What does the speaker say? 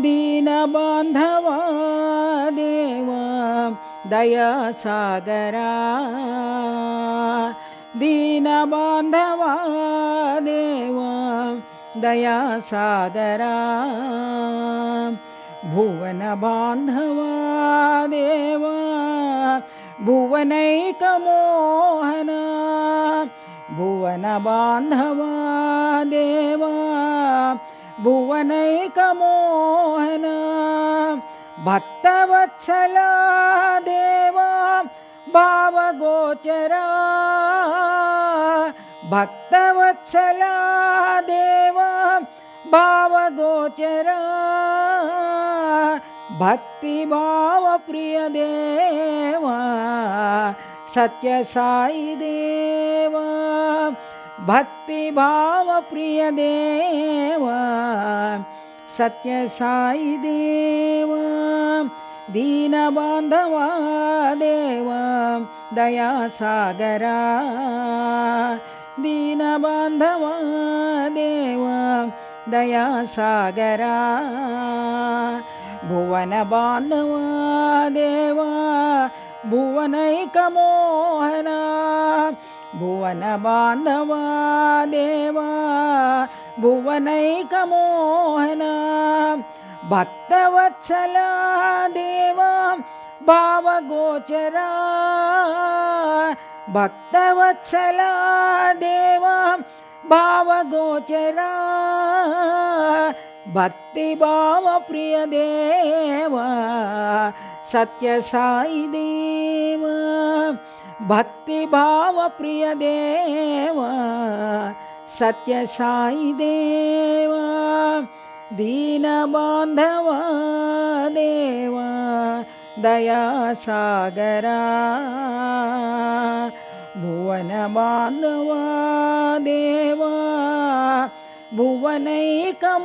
दीनबान्धवा देव दयासागरा दीनबान्धवा देव दयासागरा भुवनबान्धवा देव भुवनैकमोहना भुवनबान्धवा देव भुवनैकमोहना भक्तवत्सला देव भावगोचरा भक्तवत्सला देव भावगोचरा भक्तिभावप्रिय देव सत्यसाई देव भक्तिभावप्रिय देव सत्यसाई देव दीनबान्धवा देव दयासागरा दीनबान्धवा देव दयासागरा भुवनबान्धवा देव भुवनैकमोहना भुवनबान्धवा देव भुवनैकमोहना भक्तवत्सला देव भावगोचरा भक्तवत्सला देव भावगोचरा भक्तिभावप्रिय देव सत्यसाई देव भक्तिभावप्रिय देव सत्यसाई देव दीनबान्धवा देव दयासागरा भुवनबान्धवा देव भुवनैकमोहना।